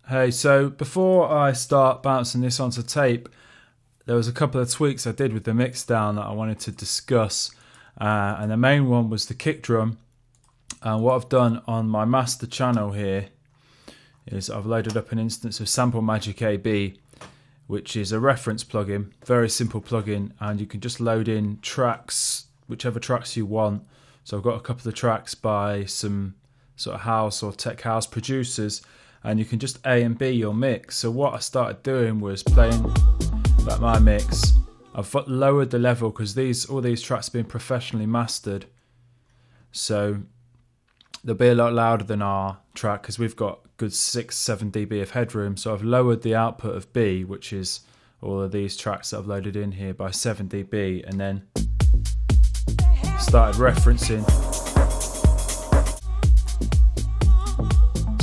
Hey, so before I start bouncing this onto tape, there was a couple of tweaks I did with the mix down that I wanted to discuss. And the main one was the kick drum. And what I've done on my master channel here is I've loaded up an instance of Sample Magic AB, which is a reference plugin, very simple plugin, and you can just load in tracks, whichever tracks you want. So I've got a couple of tracks by some sort of house or tech house producers, and you can just A and B your mix. So what I started doing was playing like my mix. I've lowered the level because all these tracks have been professionally mastered, so they'll be a lot louder than our track because we've got good 6-7 dB of headroom. So I've lowered the output of B, which is all of these tracks that I've loaded in here, by 7 dB, and then started referencing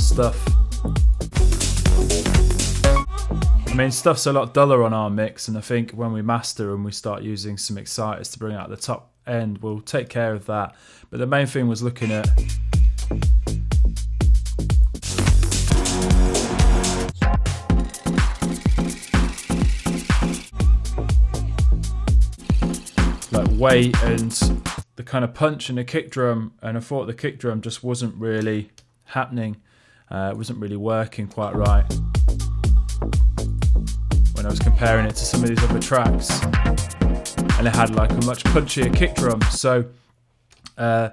stuff. I mean, stuff's a lot duller on our mix, and I think when we master and we start using some exciters to bring out the top end, we'll take care of that. But the main thing was looking at like weight and the kind of punch in the kick drum, and I thought the kick drum just wasn't really happening. It wasn't really working quite right when I was comparing it to some of these other tracks, and it had like a much punchier kick drum. So I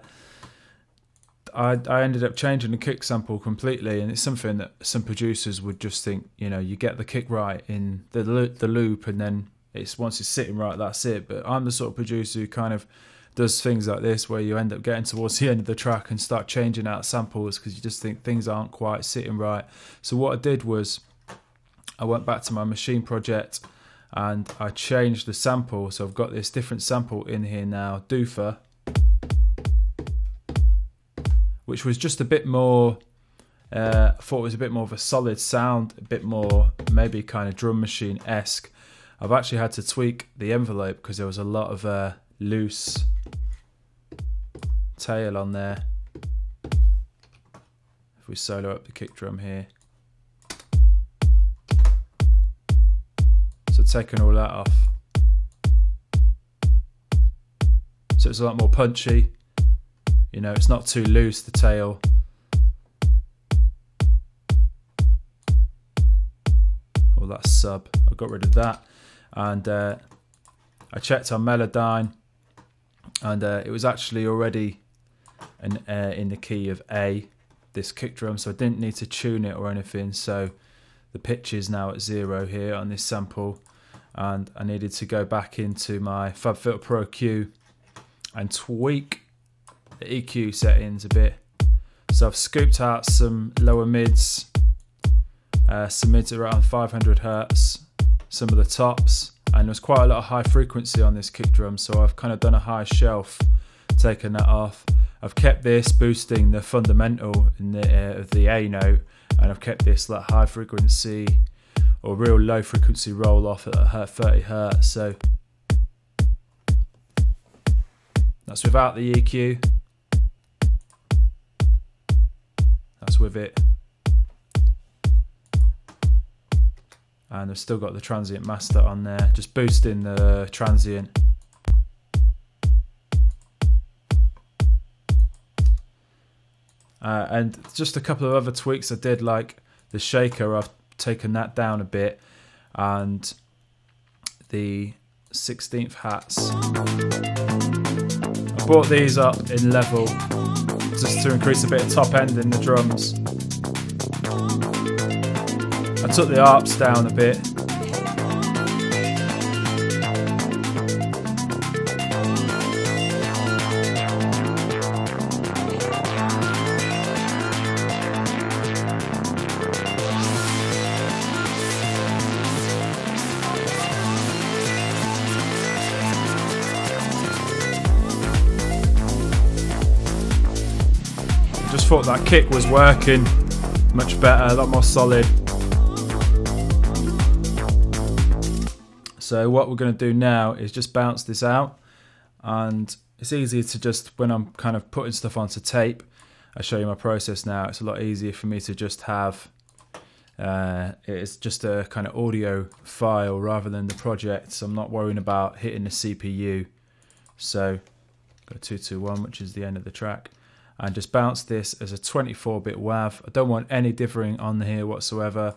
ended up changing the kick sample completely, and it's something that some producers would just think, you know, you get the kick right in the loop, and then once it's sitting right, that's it. But I'm the sort of producer who kind of does things like this, where you end up getting towards the end of the track and start changing out samples because you just think things aren't quite sitting right. So what I did was I went back to my machine project and I changed the sample. So I've got this different sample in here now, Doofer, which was just a bit more, I thought it was a bit more of a solid sound, a bit more maybe kind of drum machine-esque. I've actually had to tweak the envelope because there was a lot of loose tail on there. If we solo up the kick drum here, so taking all that off, so it's a lot more punchy. You know, it's not too loose, the tail. All that sub, I got rid of that, and I checked on Melodyne, and it was actually already in the key of A, this kick drum, so I didn't need to tune it or anything. So the pitch is now at 0 here on this sample, and I needed to go back into my FabFilter Pro Q and tweak the EQ settings a bit. So I've scooped out some lower mids, some mids around 500 Hertz, some of the tops, and there's quite a lot of high frequency on this kick drum, so I've kind of done a high shelf, taken that off. I've kept this boosting the fundamental of the A note, and I've kept this like high frequency or real low frequency roll off at 30 Hertz. So that's without the EQ. That's with it. And I've still got the transient master on there, just boosting the transient. And just a couple of other tweaks I did, like the shaker, I've taken that down a bit, and the 16th hats, I brought these up in level just to increase a bit of top end in the drums. I took the arps down a bit. Just thought that kick was working much better, a lot more solid. So what we're going to do now is just bounce this out, and it's easier to just, when I'm kind of putting stuff onto tape, I show you my process now, it's a lot easier for me to just have It's just a kind of audio file rather than the project, so I'm not worrying about hitting the CPU. So go 221, which is the end of the track, and just bounce this as a 24-bit WAV. I don't want any dithering on here whatsoever,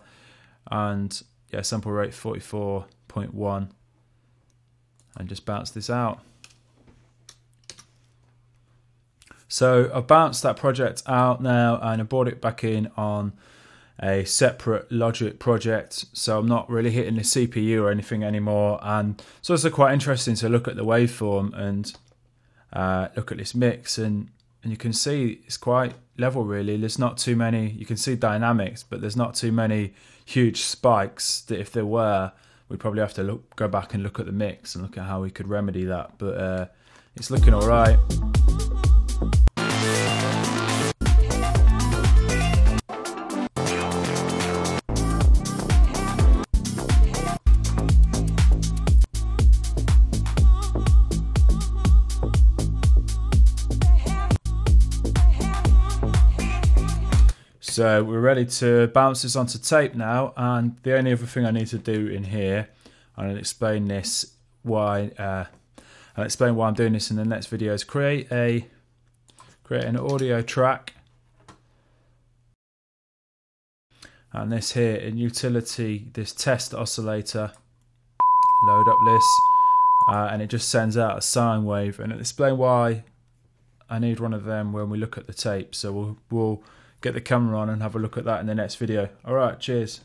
and yeah, sample rate 44.1, and just bounce this out. So I've bounced that project out now, and I brought it back in on a separate Logic project, so I'm not really hitting the CPU or anything anymore. And so it's quite interesting to look at the waveform and look at this mix, and you can see it's quite level really. There's not too many, you can see dynamics, but there's not too many huge spikes that if there were, we'd probably have to go back and look at the mix and look at how we could remedy that. But it's looking all right. So we're ready to bounce this onto tape now, and the only other thing I need to do in here, and I'll explain this why I'm doing this in the next video, is create an audio track, and this here in utility, this test oscillator, load up this, and it just sends out a sine wave, and I'll explain why I need one of them when we look at the tape. So we'll get the camera on and have a look at that in the next video. Alright, cheers.